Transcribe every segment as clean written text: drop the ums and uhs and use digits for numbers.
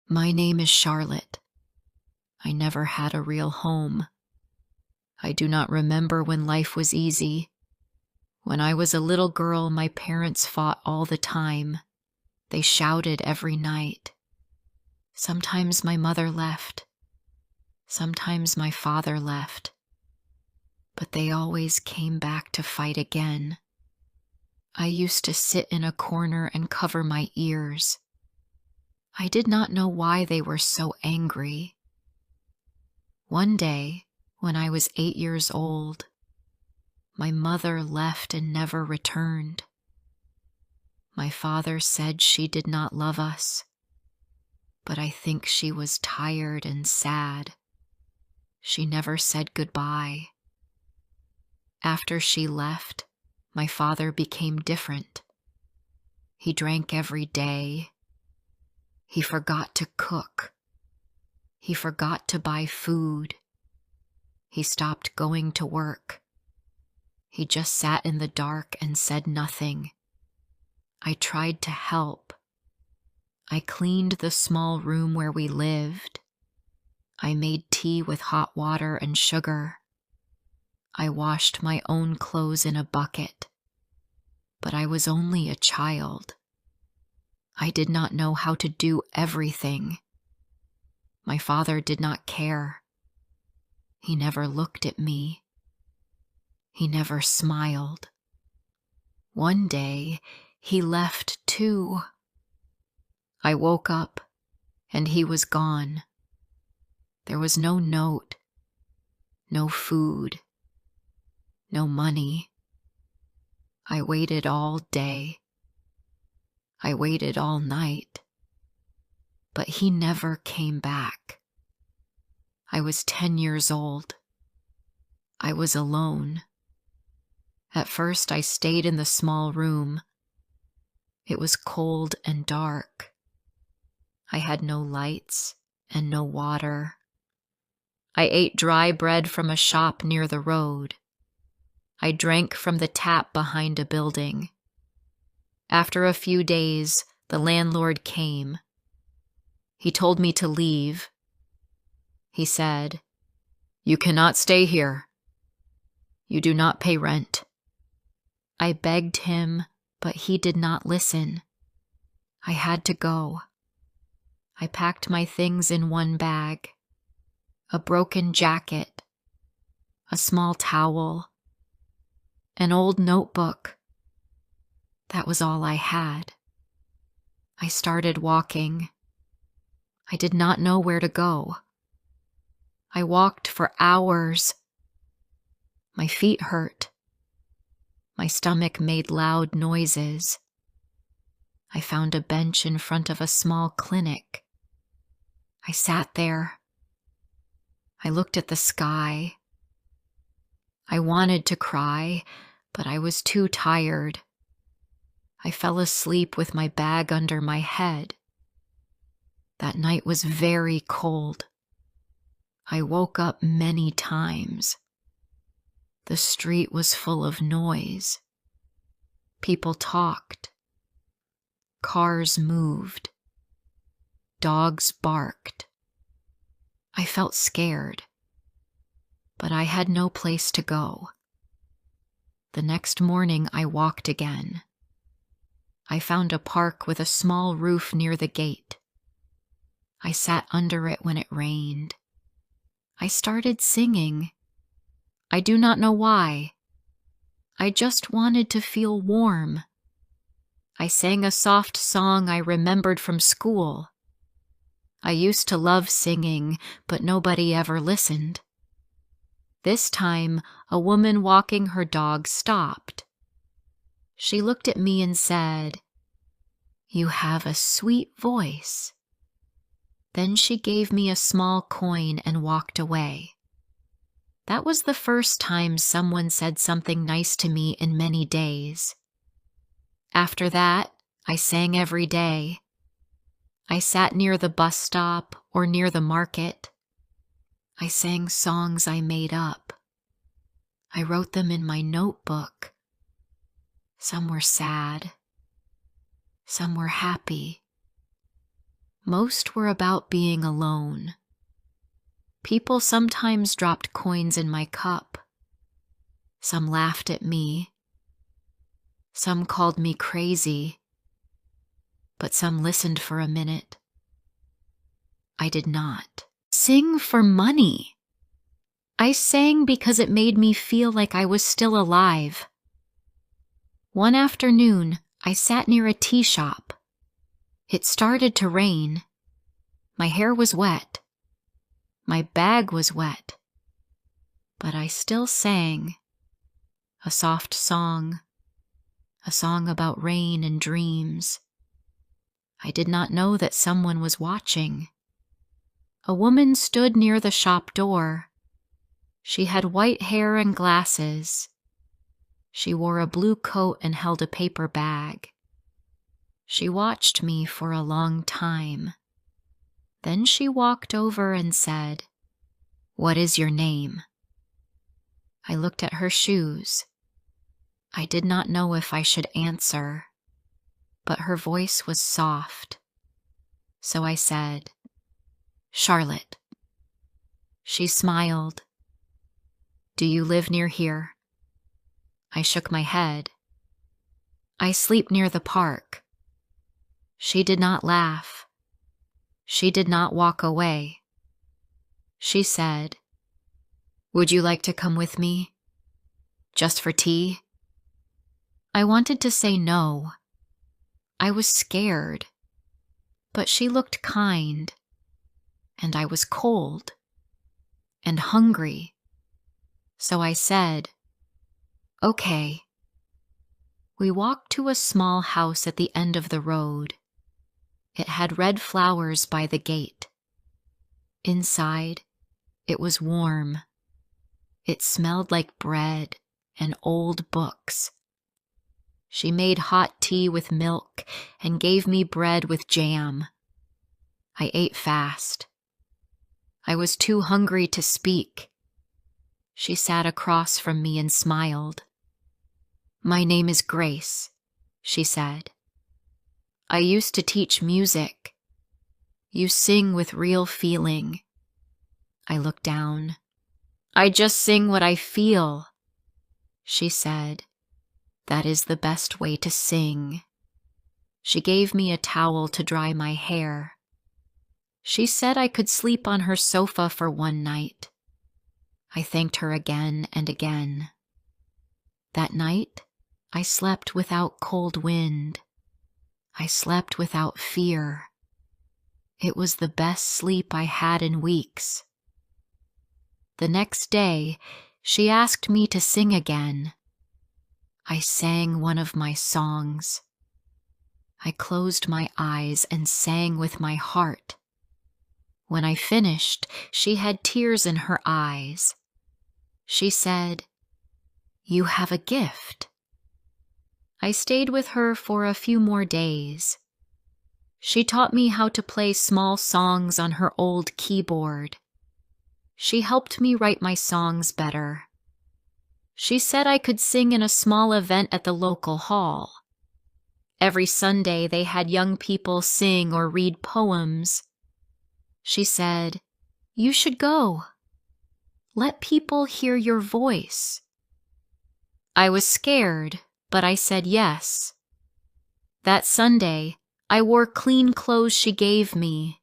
My name is Charlotte. I never had a real home. I do not remember when life was easy. When I was a little girl, my parents fought all the time. They shouted every night. Sometimes my mother left. Sometimes my father left. But they always came back to fight again. I used to sit in a corner and cover my ears. I did not know why they were so angry. One day, when I was 8 years old, my mother left and never returned. My father said she did not love us, but I think she was tired and sad. She never said goodbye. After she left, my father became different. He drank every day. He forgot to cook. He forgot to buy food. He stopped going to work. He just sat in the dark and said nothing. I tried to help. I cleaned the small room where we lived. I made tea with hot water and sugar. I washed my own clothes in a bucket. But I was only a child. I did not know how to do everything. My father did not care. He never looked at me. He never smiled. One day, he left too. I woke up, and he was gone. There was no note, no food, no money. I waited all day. I waited all night. But he never came back. I was 10 years old. I was alone. At first, I stayed in the small room. It was cold and dark. I had no lights and no water. I ate dry bread from a shop near the road. I drank from the tap behind a building. After a few days, the landlord came. He told me to leave. He said, "You cannot stay here. You do not pay rent." I begged him, but he did not listen. I had to go. I packed my things in one bag: a broken jacket, a small towel, an old notebook. That was all I had. I started walking. I did not know where to go. I walked for hours. My feet hurt. My stomach made loud noises. I found a bench in front of a small clinic. I sat there. I looked at the sky. I wanted to cry, but I was too tired. I fell asleep with my bag under my head. That night was very cold. I woke up many times. The street was full of noise. People talked. Cars moved. Dogs barked. I felt scared, but I had no place to go. The next morning, I walked again. I found a park with a small roof near the gate. I sat under it when it rained. I started singing. I do not know why. I just wanted to feel warm. I sang a soft song I remembered from school. I used to love singing, but nobody ever listened. This time, a woman walking her dog stopped. She looked at me and said, "You have a sweet voice." Then she gave me a small coin and walked away. That was the first time someone said something nice to me in many days. After that, I sang every day. I sat near the bus stop or near the market. I sang songs I made up. I wrote them in my notebook. Some were sad. Some were happy. Most were about being alone. People sometimes dropped coins in my cup. Some laughed at me. Some called me crazy. But some listened for a minute. I did not sing for money. I sang because it made me feel like I was still alive. One afternoon, I sat near a tea shop. It started to rain. My hair was wet. My bag was wet. But I still sang. A soft song. A song about rain and dreams. I did not know that someone was watching. A woman stood near the shop door. She had white hair and glasses. She wore a blue coat and held a paper bag. She watched me for a long time. Then she walked over and said, "What is your name?" I looked at her shoes. I did not know if I should answer, but her voice was soft. So I said, "Charlotte." She smiled. "Do you live near here?" I shook my head. "I sleep near the park." She did not laugh. She did not walk away. She said, "Would you like to come with me? Just for tea?" I wanted to say no. I was scared. But she looked kind. And I was cold. And hungry. So I said, "Okay." We walked to a small house at the end of the road. It had red flowers by the gate. Inside, it was warm. It smelled like bread and old books. She made hot tea with milk and gave me bread with jam. I ate fast. I was too hungry to speak. She sat across from me and smiled. "My name is Grace," she said. "I used to teach music. You sing with real feeling." I looked down. "I just sing what I feel." She said, "That is the best way to sing." She gave me a towel to dry my hair. She said I could sleep on her sofa for one night. I thanked her again and again. That night, I slept without cold wind. I slept without fear. It was the best sleep I had in weeks. The next day, she asked me to sing again. I sang one of my songs. I closed my eyes and sang with my heart. When I finished, she had tears in her eyes. She said, "You have a gift." I stayed with her for a few more days. She taught me how to play small songs on her old keyboard. She helped me write my songs better. She said I could sing in a small event at the local hall. Every Sunday they had young people sing or read poems. She said, "You should go. Let people hear your voice." I was scared, but I said yes. That Sunday, I wore clean clothes she gave me.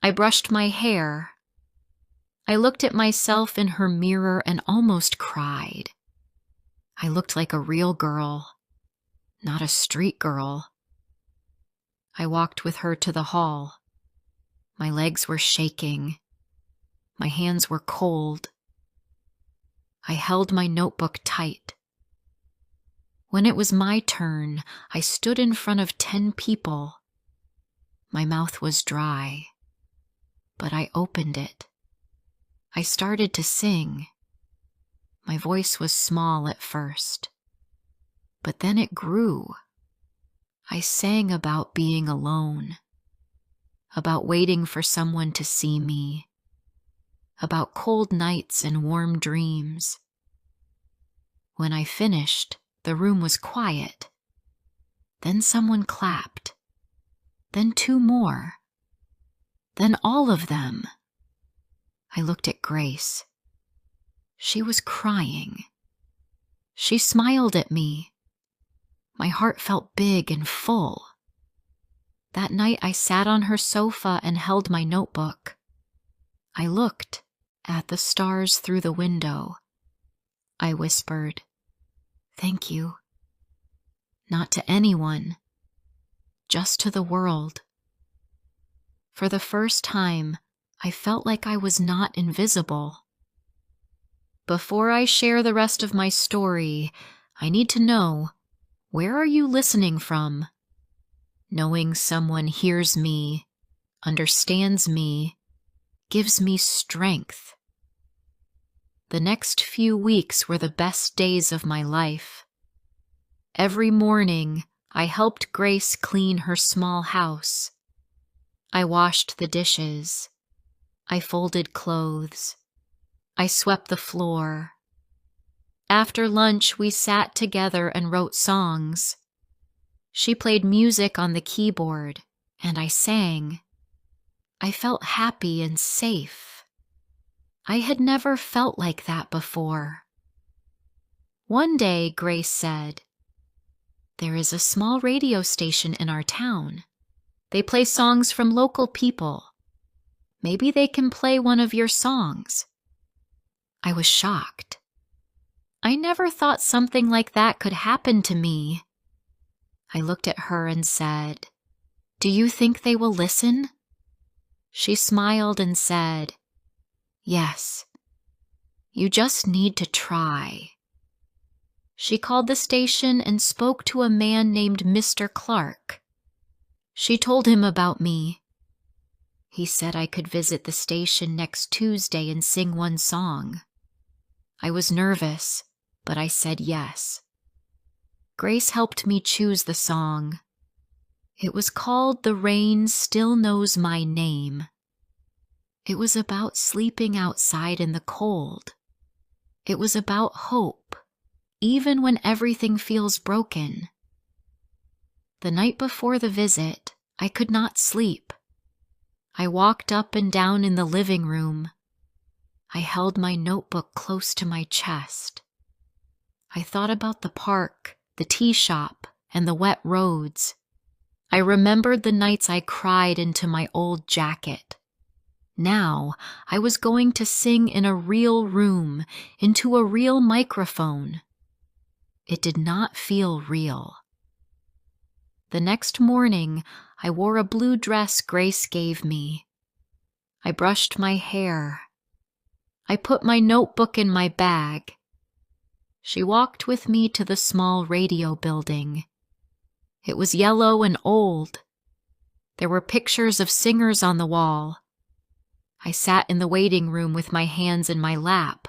I brushed my hair. I looked at myself in her mirror and almost cried. I looked like a real girl, not a street girl. I walked with her to the hall. My legs were shaking. My hands were cold. I held my notebook tight. When it was my turn, I stood in front of 10 people. My mouth was dry, but I opened it. I started to sing. My voice was small at first, but then it grew. I sang about being alone, about waiting for someone to see me, about cold nights and warm dreams. When I finished, the room was quiet. Then someone clapped. Then 2 more. Then all of them. I looked at Grace. She was crying. She smiled at me. My heart felt big and full. That night I sat on her sofa and held my notebook. I looked at the stars through the window. I whispered, "Thank you." Not to anyone, just to the world. For the first time, I felt like I was not invisible. Before I share the rest of my story, I need to know, where are you listening from? Knowing someone hears me, understands me, gives me strength. The next few weeks were the best days of my life. Every morning, I helped Grace clean her small house. I washed the dishes. I folded clothes. I swept the floor. After lunch, we sat together and wrote songs. She played music on the keyboard, and I sang. I felt happy and safe. I had never felt like that before. One day, Grace said, "There is a small radio station in our town. They play songs from local people. Maybe they can play one of your songs." I was shocked. I never thought something like that could happen to me. I looked at her and said, "Do you think they will listen?" She smiled and said, "Yes. You just need to try." She called the station and spoke to a man named Mr. Clark. She told him about me. He said I could visit the station next Tuesday and sing one song. I was nervous, but I said yes. Grace helped me choose the song. It was called "The Rain Still Knows My Name." It was about sleeping outside in the cold. It was about hope, even when everything feels broken. The night before the visit, I could not sleep. I walked up and down in the living room. I held my notebook close to my chest. I thought about the park, the tea shop, and the wet roads. I remembered the nights I cried into my old jacket. Now, I was going to sing in a real room, into a real microphone. It did not feel real. The next morning, I wore a blue dress Grace gave me. I brushed my hair. I put my notebook in my bag. She walked with me to the small radio building. It was yellow and old. There were pictures of singers on the wall. I sat in the waiting room with my hands in my lap.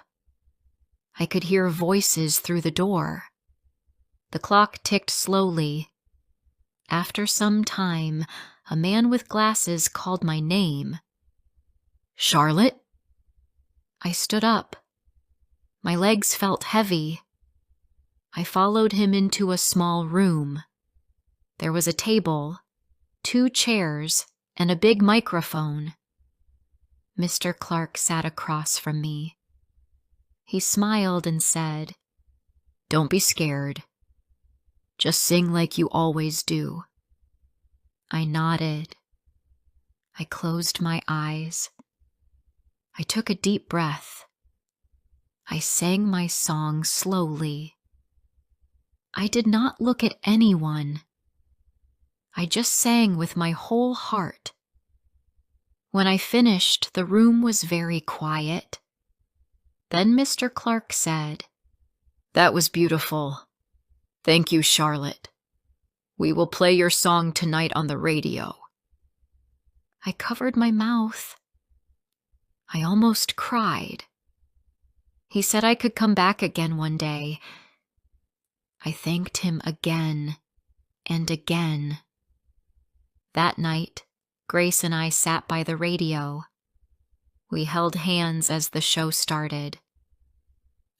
I could hear voices through the door. The clock ticked slowly. After some time, a man with glasses called my name. "Charlotte?" I stood up. My legs felt heavy. I followed him into a small room. There was a table, 2 chairs, and a big microphone. Mr. Clark sat across from me. He smiled and said, "Don't be scared. Just sing like you always do." I nodded. I closed my eyes. I took a deep breath. I sang my song slowly. I did not look at anyone. I just sang with my whole heart. When I finished, the room was very quiet. Then Mr. Clark said, "That was beautiful. Thank you, Charlotte. We will play your song tonight on the radio." I covered my mouth. I almost cried. He said I could come back again one day. I thanked him again and again. That night, Grace and I sat by the radio. We held hands as the show started.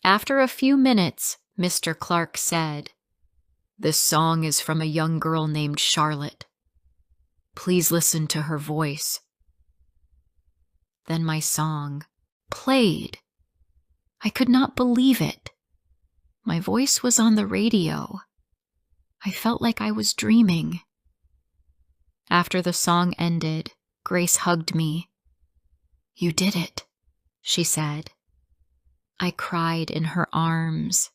After a few minutes, Mr. Clark said, "This song is from a young girl named Charlotte. Please listen to her voice. Then my song played. I could not believe it. My voice was on the radio. I felt like I was dreaming. After the song ended, Grace hugged me. "You did it," she said. I cried in her arms.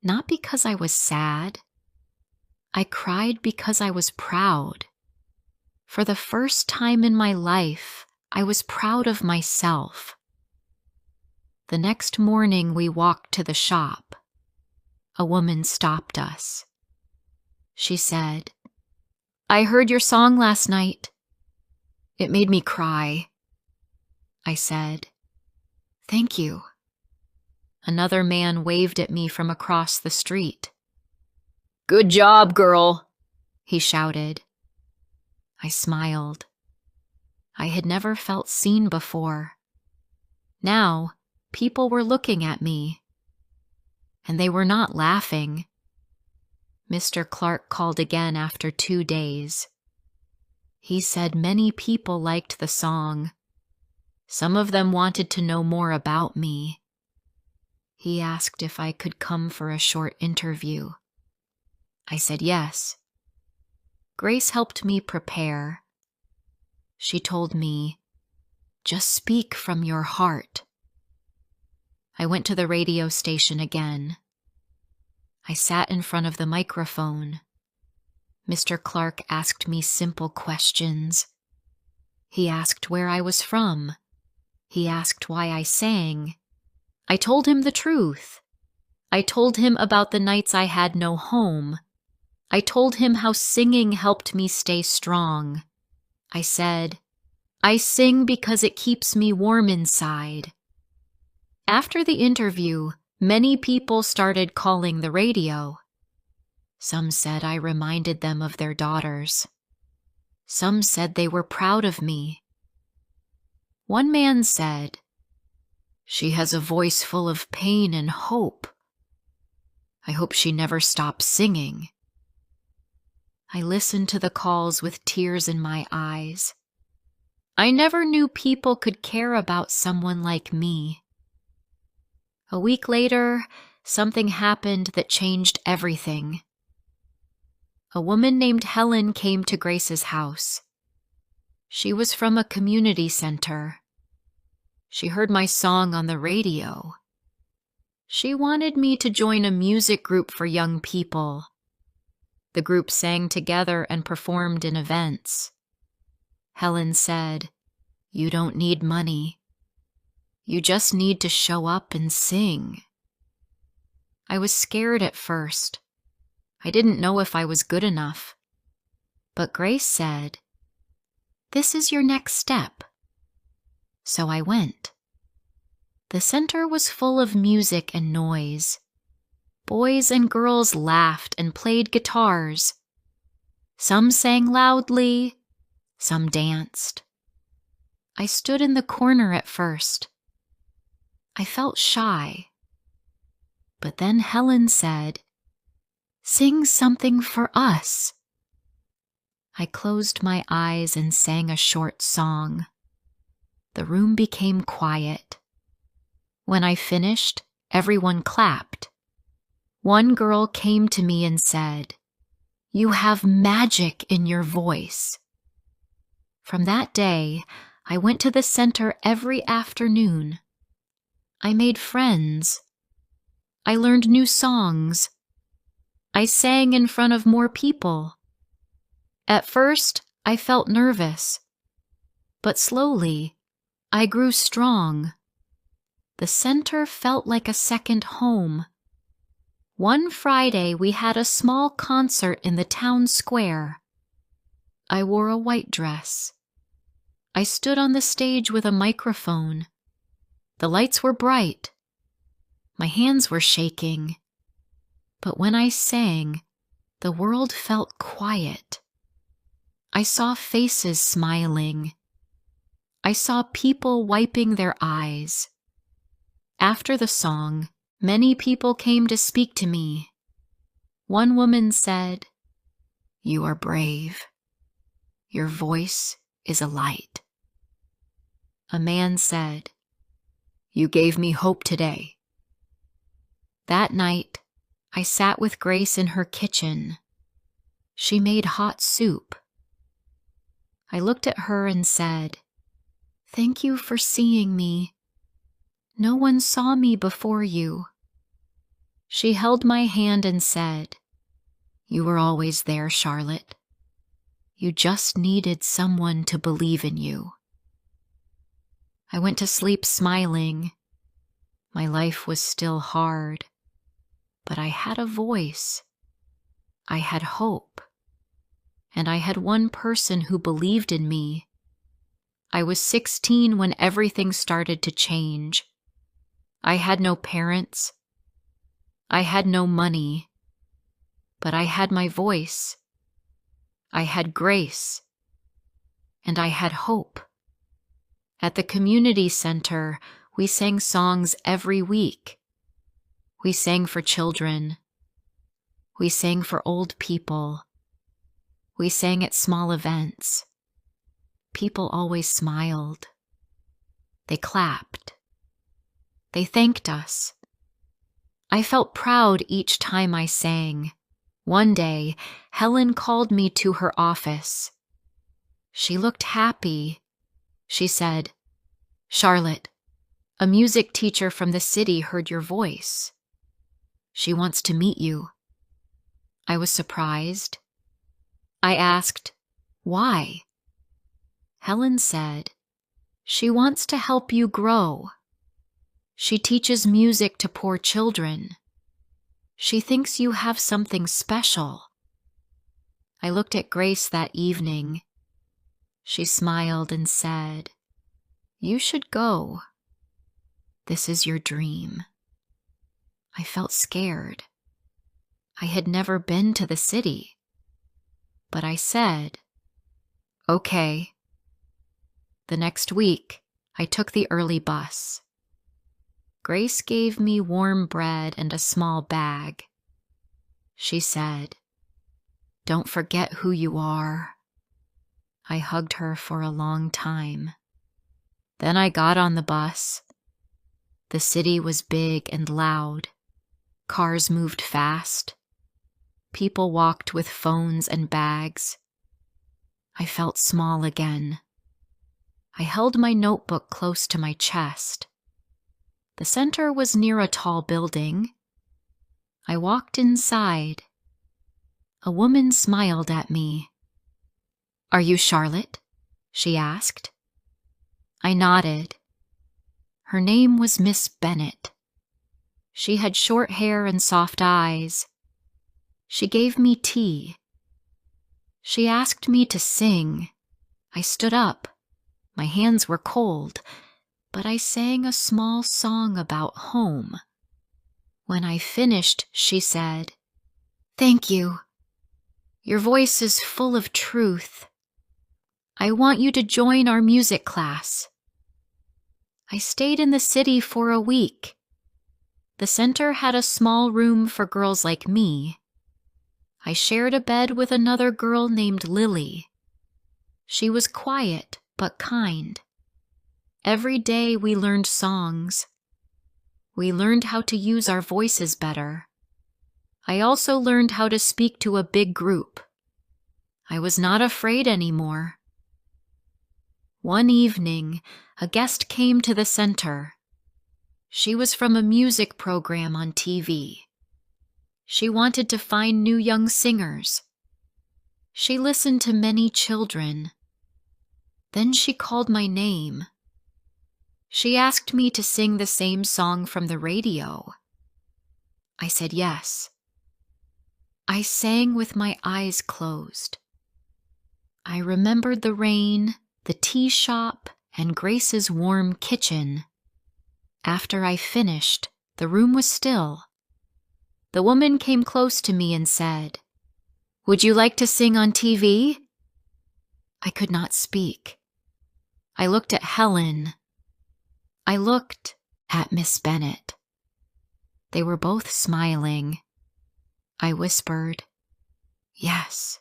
Not because I was sad. I cried because I was proud. For the first time in my life, I was proud of myself. The next morning, we walked to the shop. A woman stopped us. She said, "I heard your song last night. It made me cry." I said, "Thank you." Another man waved at me from across the street. "Good job, girl," he shouted. I smiled. I had never felt seen before. Now, people were looking at me. And they were not laughing. Mr. Clark called again after 2 days. He said many people liked the song. Some of them wanted to know more about me. He asked if I could come for a short interview. I said yes. Grace helped me prepare. She told me, "Just speak from your heart." I went to the radio station again. I sat in front of the microphone. Mr. Clark asked me simple questions. He asked where I was from. He asked why I sang. I told him the truth. I told him about the nights I had no home. I told him how singing helped me stay strong. I said, "I sing because it keeps me warm inside." After the interview, many people started calling the radio. Some said I reminded them of their daughters. Some said they were proud of me. One man said, "She has a voice full of pain and hope. I hope she never stops singing." I listened to the calls with tears in my eyes. I never knew people could care about someone like me. A week later, something happened that changed everything. A woman named Helen came to Grace's house. She was from a community center. She heard my song on the radio. She wanted me to join a music group for young people. The group sang together and performed in events. Helen said, "You don't need money. You just need to show up and sing." I was scared at first. I didn't know if I was good enough. But Grace said, "This is your next step." So I went. The center was full of music and noise. Boys and girls laughed and played guitars. Some sang loudly, some danced. I stood in the corner at first. I felt shy. But then Helen said, "Sing something for us." I closed my eyes and sang a short song. The room became quiet. When I finished, everyone clapped. One girl came to me and said, "You have magic in your voice." From that day, I went to the center every afternoon. I made friends. I learned new songs. I sang in front of more people. At first, I felt nervous, but slowly, I grew strong. The center felt like a second home. One Friday, we had a small concert in the town square. I wore a white dress. I stood on the stage with a microphone. The lights were bright. My hands were shaking. But when I sang, the world felt quiet. I saw faces smiling. I saw people wiping their eyes. After the song, many people came to speak to me. One woman said, "You are brave. Your voice is a light." A man said, "You gave me hope today." That night, I sat with Grace in her kitchen. She made hot soup. I looked at her and said, "Thank you for seeing me. No one saw me before you." She held my hand and said, "You were always there, Charlotte. You just needed someone to believe in you." I went to sleep smiling. My life was still hard, but I had a voice. I had hope. And I had one person who believed in me. I was 16 when everything started to change. I had no parents. I had no money. But I had my voice. I had grace. And I had hope. At the community center, we sang songs every week. We sang for children. We sang for old people. We sang at small events. People always smiled. They clapped. They thanked us. I felt proud each time I sang. One day, Helen called me to her office. She looked happy. She said, "Charlotte, a music teacher from the city heard your voice. She wants to meet you." I was surprised. I asked, "Why?" Helen said, "She wants to help you grow. She teaches music to poor children. She thinks you have something special." I looked at Grace that evening. She smiled and said, "You should go. This is your dream." I felt scared. I had never been to the city. But I said, "Okay." The next week, I took the early bus. Grace gave me warm bread and a small bag. She said, "Don't forget who you are." I hugged her for a long time. Then I got on the bus. The city was big and loud. Cars moved fast. People walked with phones and bags. I felt small again. I held my notebook close to my chest. The center was near a tall building. I walked inside. A woman smiled at me. "Are you Charlotte?" she asked. I nodded. Her name was Miss Bennett. She had short hair and soft eyes. She gave me tea. She asked me to sing. I stood up. My hands were cold, but I sang a small song about home. When I finished, she said, "Thank you. Your voice is full of truth. I want you to join our music class." I stayed in the city for a week. The center had a small room for girls like me. I shared a bed with another girl named Lily. She was quiet but kind. Every day we learned songs. We learned how to use our voices better. I also learned how to speak to a big group. I was not afraid anymore. One evening, a guest came to the center. She was from a music program on TV. She wanted to find new young singers. She listened to many children. Then she called my name. She asked me to sing the same song from the radio. I said yes. I sang with my eyes closed. I remembered the rain, the tea shop, and Grace's warm kitchen. After I finished, the room was still. The woman came close to me and said, "Would you like to sing on TV?" I could not speak. I looked at Helen. I looked at Miss Bennett. They were both smiling. I whispered, "Yes."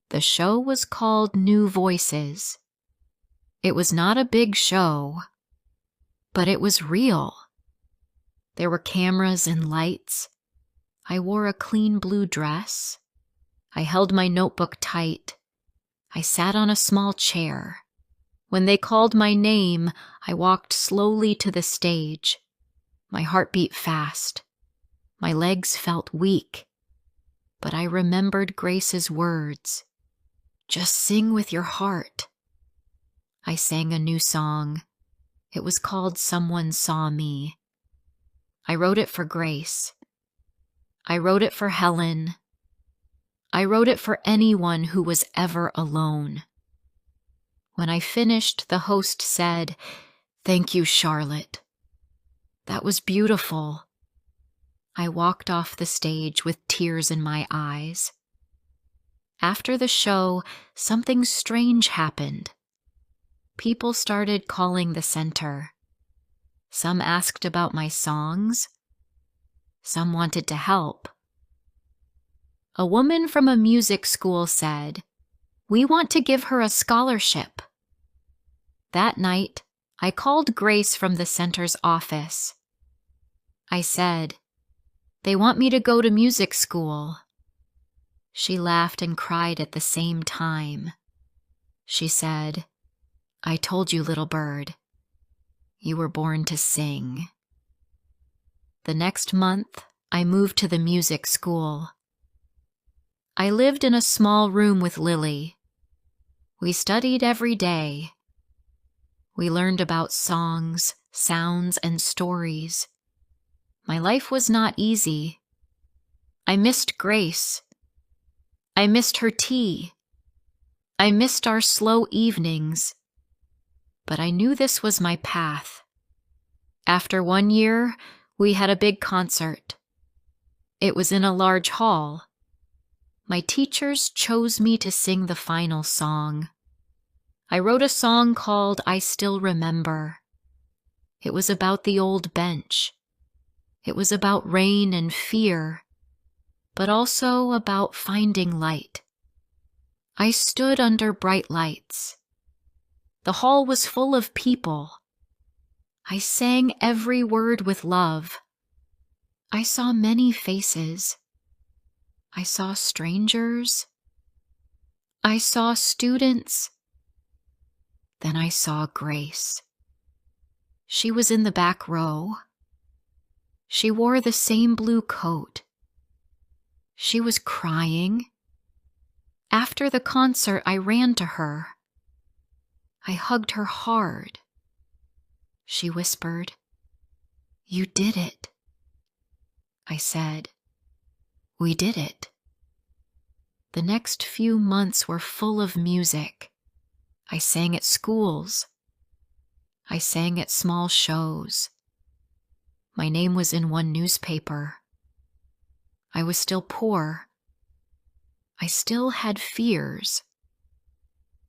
The show was called New Voices. It was not a big show, but it was real. There were cameras and lights. I wore a clean blue dress. I held my notebook tight. I sat on a small chair. When they called my name, I walked slowly to the stage. My heart beat fast. My legs felt weak. But I remembered Grace's words. Just sing with your heart. I sang a new song. It was called Someone Saw Me. I wrote it for Grace. I wrote it for Helen. I wrote it for anyone who was ever alone. When I finished, the host said, "Thank you, Charlotte. That was beautiful." I walked off the stage with tears in my eyes. After the show, something strange happened. People started calling the center. Some asked about my songs. Some wanted to help. A woman from a music school said, "We want to give her a scholarship." That night, I called Grace from the center's office. I said, "They want me to go to music school." She laughed and cried at the same time. She said, "I told you, little bird, you were born to sing." The next month, I moved to the music school. I lived in a small room with Lily. We studied every day. We learned about songs, sounds, and stories. My life was not easy. I missed Grace. I missed her tea. I missed our slow evenings. But I knew this was my path. After 1 year, we had a big concert. It was in a large hall. My teachers chose me to sing the final song. I wrote a song called I Still Remember. It was about the old bench. It was about rain and fear, but also about finding light. I stood under bright lights. The hall was full of people. I sang every word with love. I saw many faces. I saw strangers. I saw students. Then I saw Grace. She was in the back row. She wore the same blue coat. She was crying. After the concert, I ran to her. I hugged her hard. She whispered, "You did it." I said, "We did it." The next few months were full of music. I sang at schools. I sang at small shows. My name was in one newspaper. I was still poor. I still had fears.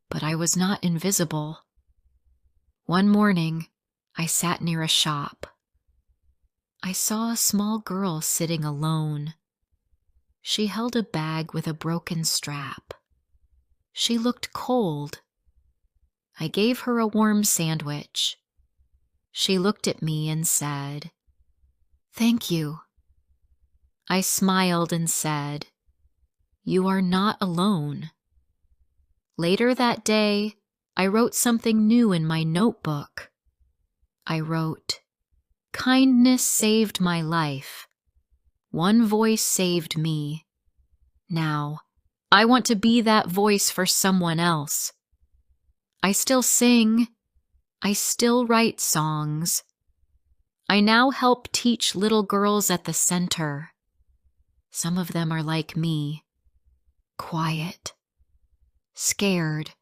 But I was not invisible. One morning, I sat near a shop. I saw a small girl sitting alone. She held a bag with a broken strap. She looked cold. I gave her a warm sandwich. She looked at me and said, "Thank you." I smiled and said, "You are not alone." Later that day, I wrote something new in my notebook. I wrote, "Kindness saved my life. One voice saved me. Now, I want to be that voice for someone else." I still sing. I still write songs. I now help teach little girls at the center. Some of them are like me, quiet, scared,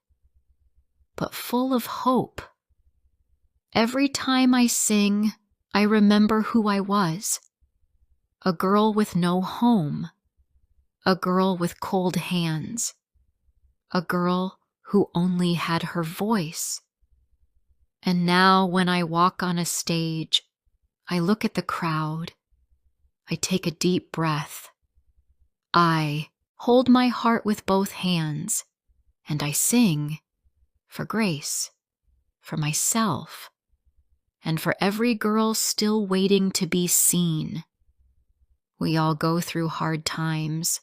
but full of hope. Every time I sing, I remember who I was. A girl with no home. A girl with cold hands. A girl who only had her voice. And now when I walk on a stage, I look at the crowd. I take a deep breath. I hold my heart with both hands, and I sing for Grace. for myself, and for every girl still waiting to be seen. We all go through hard times,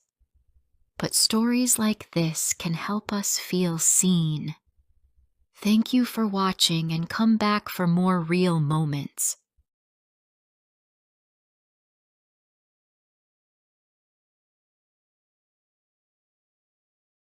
but stories like this can help us feel seen. Thank you for watching, and come back for more real moments.